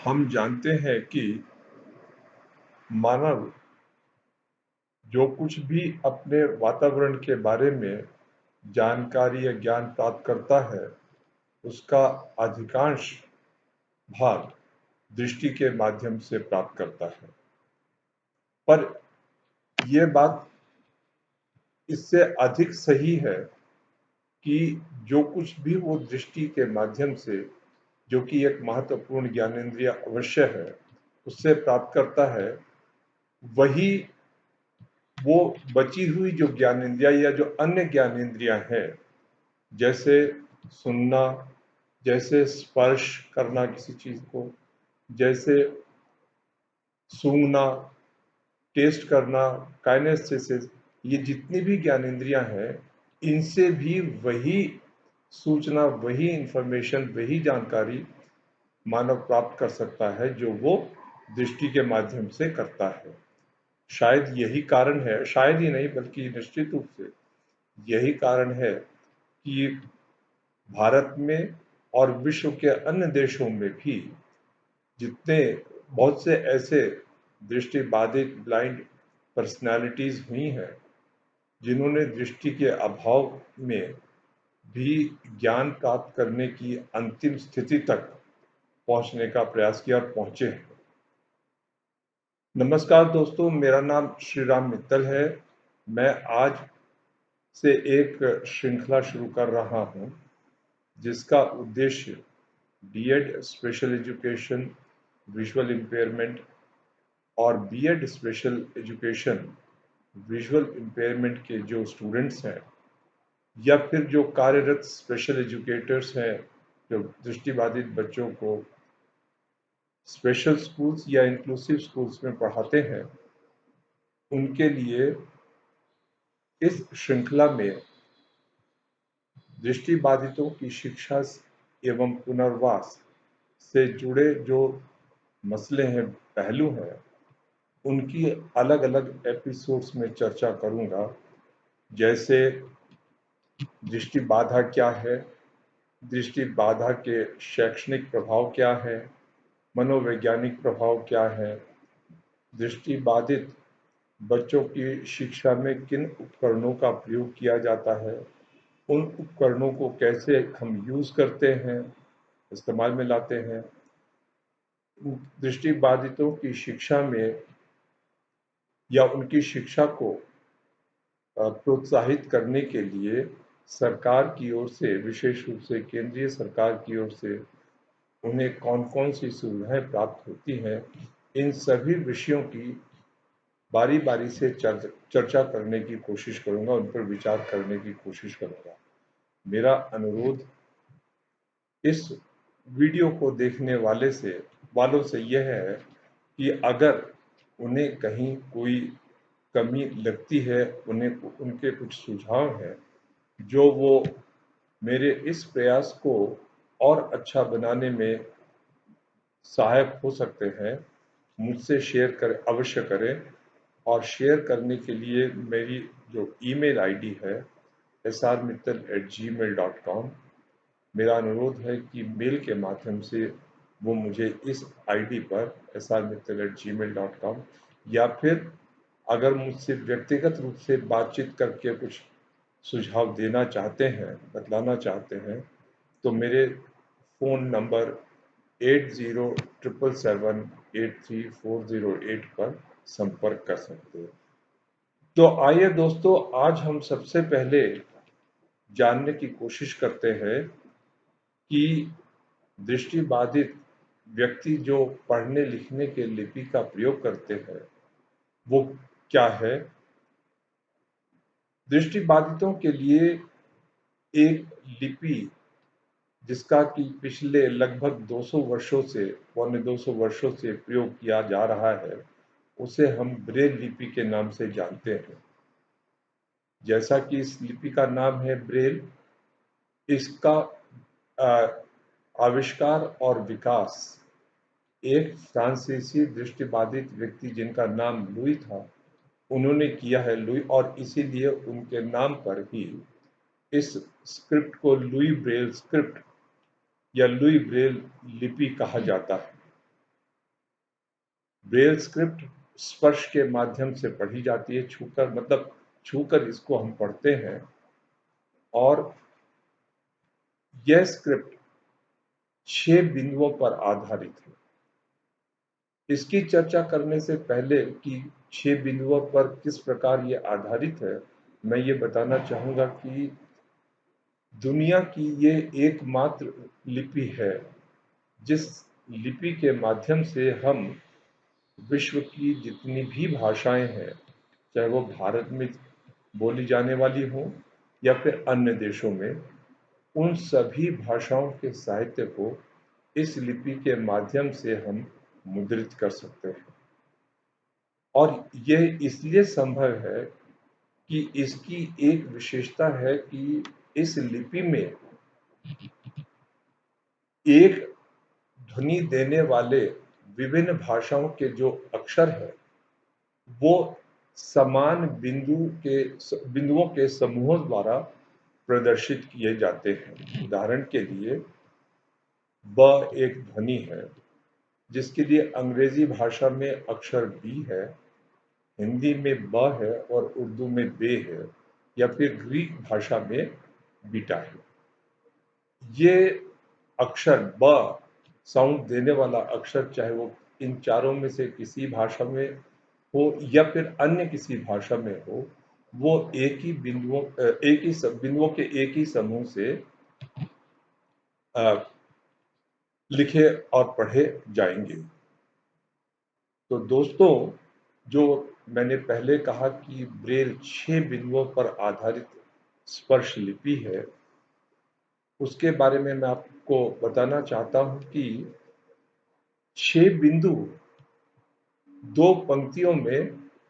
हम जानते हैं कि मानव जो कुछ भी अपने वातावरण के बारे में जानकारी या ज्ञान प्राप्त करता है, उसका अधिकांश भाग दृष्टि के माध्यम से प्राप्त करता है। पर यह बात इससे अधिक सही है कि जो कुछ भी वो दृष्टि के माध्यम से, जो कि एक महत्वपूर्ण ज्ञानेंद्रिय अवश्य है, उससे प्राप्त करता है, वही वो बची हुई जो ज्ञानेंद्रियां या जो अन्य ज्ञानेंद्रियां हैं, जैसे सुनना, जैसे स्पर्श करना किसी चीज को, जैसे सूंघना, टेस्ट करना, काइनेस्थेसिस, ये जितनी भी ज्ञानेंद्रियां हैं, इनसे भी वही सूचना, वही इंफॉर्मेशन, वही जानकारी मानव प्राप्त कर सकता है जो वो दृष्टि के माध्यम से करता है। शायद यही कारण है, शायद ही नहीं बल्कि निश्चित रूप से यही कारण है कि भारत में और विश्व के अन्य देशों में भी जितने बहुत से ऐसे दृष्टि बाधित ब्लाइंड पर्सनालिटीज हुई हैं, जिन्होंने दृष्टि के अभाव में भी ज्ञान प्राप्त करने की अंतिम स्थिति तक पहुंचने का प्रयास किया और पहुंचे हैं। नमस्कार दोस्तों, मेरा नाम श्री राम मित्तल है। मैं आज से एक श्रृंखला शुरू कर रहा हूं, जिसका उद्देश्य B Ed special education, visual impairment और B Ed special education visual impairment के जो स्टूडेंट्स हैं या फिर जो कार्यरत स्पेशल एजुकेटर्स हैं, जो दृष्टिबाधित बच्चों को स्पेशल स्कूल्स या इंक्लूसिव स्कूल्स में पढ़ाते हैं, उनके लिए इस श्रृंखला में दृष्टिबाधितों की शिक्षा एवं पुनर्वास से जुड़े जो मसले हैं, पहलू हैं, उनकी अलग अलग एपिसोड्स में चर्चा करूंगा। जैसे दृष्टि बाधा क्या है, दृष्टि बाधा के शैक्षणिक प्रभाव क्या है, मनोवैज्ञानिक प्रभाव क्या है, दृष्टि बाधित बच्चों की शिक्षा में किन उपकरणों का प्रयोग किया जाता है, उन उपकरणों को कैसे हम यूज करते हैं, इस्तेमाल में लाते हैं। दृष्टि बाधितों की शिक्षा में या उनकी शिक्षा को प्रोत्साहित करने के लिए सरकार की ओर से, विशेष रूप से केंद्रीय सरकार की ओर से उन्हें कौन कौन सी सुविधाएं प्राप्त होती हैं, इन सभी विषयों की बारी बारी से चर्चा करने की कोशिश करूंगा, उन पर विचार करने की कोशिश करूंगा। मेरा अनुरोध इस वीडियो को देखने वालों से यह है कि अगर उन्हें कहीं कोई कमी लगती है, उनके कुछ सुझाव हैं जो वो मेरे इस प्रयास को और अच्छा बनाने में सहायक हो सकते हैं, मुझसे अवश्य करें। और शेयर करने के लिए मेरी जो ईमेल आईडी है srmittal@gmail.com, मेरा अनुरोध है कि मेल के माध्यम से वो मुझे इस आईडी पर srmittal@gmail.com, या फिर अगर मुझसे व्यक्तिगत रूप से बातचीत करके कुछ सुझाव देना चाहते हैं, बतलाना चाहते हैं, तो मेरे फ़ोन नंबर 8077783408 पर संपर्क कर सकते हैं। तो आइए दोस्तों, आज हम सबसे पहले जानने की कोशिश करते हैं कि दृष्टिबाधित व्यक्ति जो पढ़ने लिखने के लिपि का प्रयोग करते हैं, वो क्या है। दृष्टिबाधितों के लिए एक लिपि जिसका कि पिछले लगभग 200 वर्षों से, पौने 200 वर्षों से प्रयोग किया जा रहा है, उसे हम ब्रेल लिपि के नाम से जानते हैं। जैसा कि इस लिपि का नाम है ब्रेल, इसका आविष्कार और विकास एक फ्रांसीसी दृष्टिबाधित व्यक्ति जिनका नाम लुई था, उन्होंने किया है। लुई, और इसीलिए उनके नाम पर ही इस स्क्रिप्ट को लुई ब्रेल स्क्रिप्ट या लुई ब्रेल लिपि कहा जाता है। ब्रेल स्क्रिप्ट स्पर्श के माध्यम से पढ़ी जाती है, छूकर, मतलब छूकर इसको हम पढ़ते हैं। और यह स्क्रिप्ट 6 बिंदुओं पर आधारित है। इसकी चर्चा करने से पहले कि 6 बिंदुओं पर किस प्रकार ये आधारित है, मैं ये बताना चाहूँगा कि दुनिया की ये एकमात्र लिपि है जिस लिपि के माध्यम से हम विश्व की जितनी भी भाषाएं हैं, चाहे वो भारत में बोली जाने वाली हों या फिर अन्य देशों में, उन सभी भाषाओं के साहित्य को इस लिपि के माध्यम से हम मुद्रित कर सकते हैं। और यह इसलिए संभव है कि इसकी एक विशेषता है कि इस लिपि में एक ध्वनि देने वाले विभिन्न भाषाओं के जो अक्षर हैं, वो समान बिंदुओं के समूहों द्वारा प्रदर्शित किए जाते हैं। उदाहरण के लिए, ब एक ध्वनि है जिसके लिए अंग्रेजी भाषा में अक्षर बी है, हिंदी में ब है और उर्दू में बे है, या फिर ग्रीक भाषा में बीटा है। ये अक्षर ब साउंड देने वाला अक्षर, चाहे वो इन चारों में से किसी भाषा में हो या फिर अन्य किसी भाषा में हो, वो बिंदुओं के एक ही समूह से लिखे और पढ़े जाएंगे। तो दोस्तों, जो मैंने पहले कहा कि ब्रेल 6 बिंदुओं पर आधारित स्पर्श लिपि है, उसके बारे में मैं आपको बताना चाहता हूं कि 6 बिंदु 2 पंक्तियों में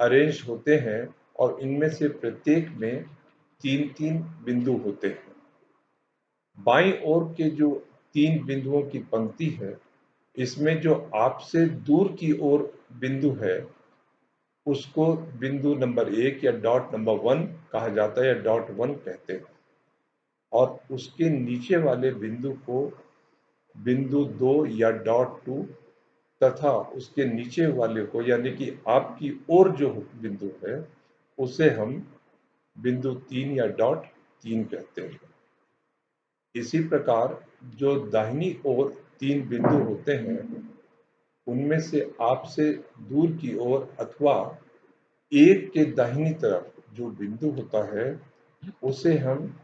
अरेंज होते हैं और इनमें से प्रत्येक में 3-3 बिंदु होते हैं। बाईं ओर के जो 3 बिंदुओं की पंक्ति है, इसमें जो आपसे दूर की ओर बिंदु है, उसको बिंदु नंबर 1 या डॉट नंबर 1 कहा जाता है, या डॉट 1 कहते हैं। और उसके नीचे वाले बिंदु को बिंदु 2 या डॉट 2, तथा उसके नीचे वाले को, यानी कि आपकी ओर जो बिंदु है, उसे हम बिंदु 3 या डॉट 3 कहते हैं। इसी प्रकार जो दाहिनी ओर 3 बिंदु होते हैं, उनमें से आपसे दूर की ओर अथवा एक के दाहिनी तरफ जो बिंदु होता है, उसे हम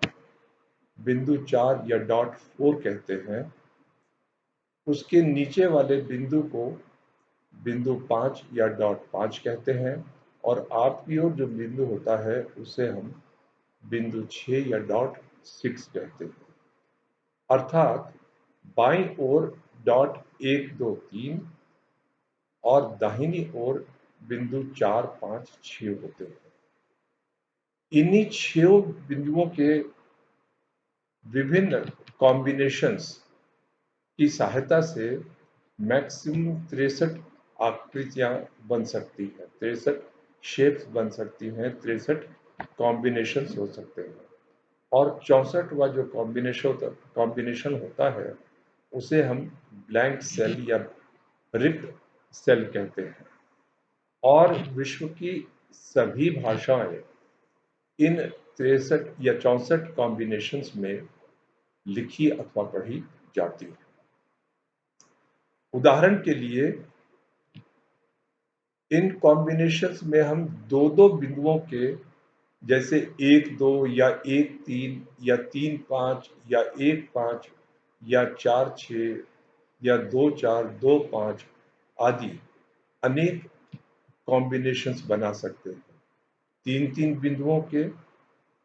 बिंदु 4 या डॉट 4 कहते हैं। उसके नीचे वाले बिंदु को बिंदु 5 या डॉट 5 कहते हैं, और आपकी ओर जो बिंदु होता है, उसे हम बिंदु 6 या डॉट 6 कहते हैं। अर्थात बाईं ओर डॉट 1, 2, 3 और दाहिनी ओर बिंदु 4, 5, 6 होते हैं। इन्हीं 6 बिंदुओं के विभिन्न कॉम्बिनेशंस की सहायता से मैक्सिमम 63 आकृतियां बन सकती हैं, 63 शेप्स बन सकती हैं, 63 कॉम्बिनेशंस हो सकते हैं। और 64वां जो कॉम्बिनेशन होता है, उसे हम ब्लैंक सेल या रिक्त सेल कहते हैं। और विश्व की सभी भाषाएं इन 63 या 64 कॉम्बिनेशंस में लिखी अथवा पढ़ी जाती है। उदाहरण के लिए, इन कॉम्बिनेशंस में हम दो दो बिंदुओं के, जैसे 1-2 या 1-3 या 3-5 या 1-5 या 4-6 या 2-4, 2-5 आदि अनेक कॉम्बिनेशंस बना सकते हैं। 3-3 बिंदुओं के,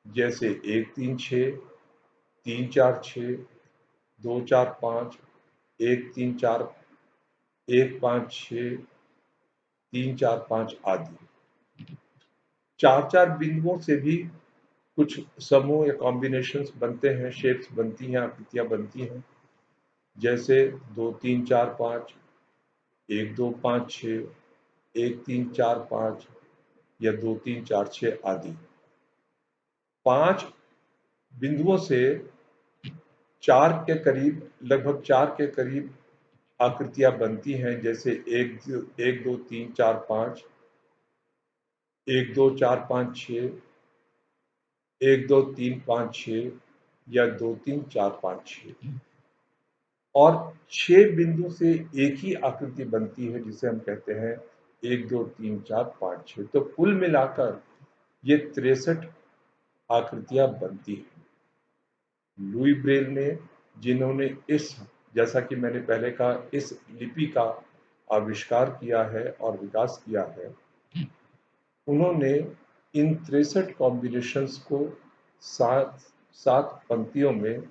जैसे 1-3-6, 3-4-6, 2-4-5, 1-3-4, 1-5-6, 3-4-5 आदि। 4-4 बिंदुओं से भी कुछ समूह या कॉम्बिनेशंस बनते हैं, शेप्स बनती हैं, आकृतियां बनती हैं, जैसे 2-3-4-5, 1-2-5-6, 1-3-4-5 या 2-3-4-6 आदि। 5 बिंदुओं से लगभग 4 के करीब आकृतियां बनती हैं, जैसे 1 2 3 4 5, 1 2 4 5 6, 1 2 3 5 6 या 2 3 4 5 6, और 6 बिंदु से एक ही आकृति बनती है जिसे हम कहते हैं 1 2 3 4 5 6। तो कुल मिलाकर ये 63 आकृतियां बनती हैं। लुई ब्रेल ने, जिन्होंने जैसा कि मैंने पहले कहा, इस लिपि का आविष्कार किया है और विकास किया है, उन्होंने इन 63 कॉम्बिनेशंस को सात सात पंक्तियों में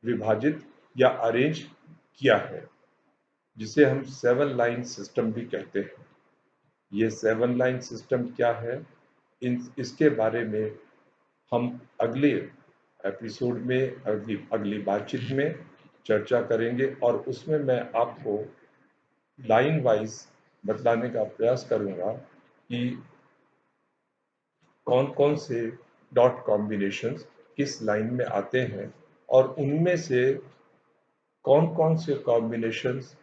विभाजित या अरेंज किया है, जिसे हम 7 लाइन सिस्टम भी कहते हैं। ये 7 लाइन सिस्टम क्या है, इसके बारे में हम अगले एपिसोड में, अगली बातचीत में चर्चा करेंगे, और उसमें मैं आपको लाइन वाइज बतलाने का प्रयास करूंगा कि कौन कौन से डॉट कॉम्बिनेशंस किस लाइन में आते हैं, और उनमें से कौन कौन से कॉम्बिनेशंस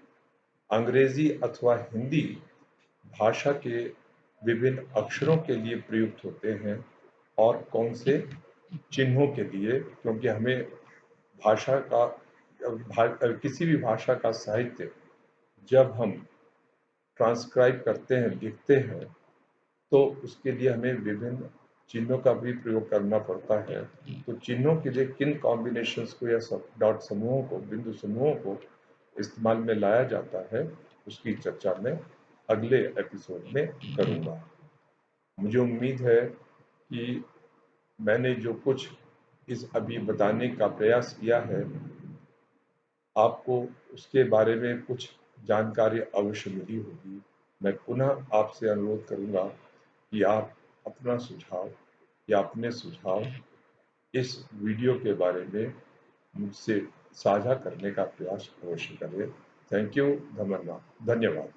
अंग्रेजी अथवा हिंदी भाषा के विभिन्न अक्षरों के लिए प्रयुक्त होते हैं, और कौन से चिन्हों के लिए, क्योंकि हमें किसी भी भाषा का साहित्य जब हम ट्रांसक्राइब करते हैं, लिखते हैं, तो उसके लिए हमें विभिन्न चिन्हों का भी प्रयोग करना पड़ता है। तो चिन्हों के लिए किन कॉम्बिनेशंस को या डॉट समूहों को, बिंदु समूहों को इस्तेमाल में लाया जाता है, उसकी चर्चा मैं अगले एपिसोड में करूँगा। मुझे उम्मीद है कि मैंने जो कुछ इस अभी बताने का प्रयास किया है, आपको उसके बारे में कुछ जानकारी अवश्य मिली होगी। मैं पुनः आपसे अनुरोध करूंगा कि आप अपना सुझाव या अपने सुझाव इस वीडियो के बारे में मुझसे साझा करने का प्रयास अवश्य करें। थैंक यू, धन्यवाद।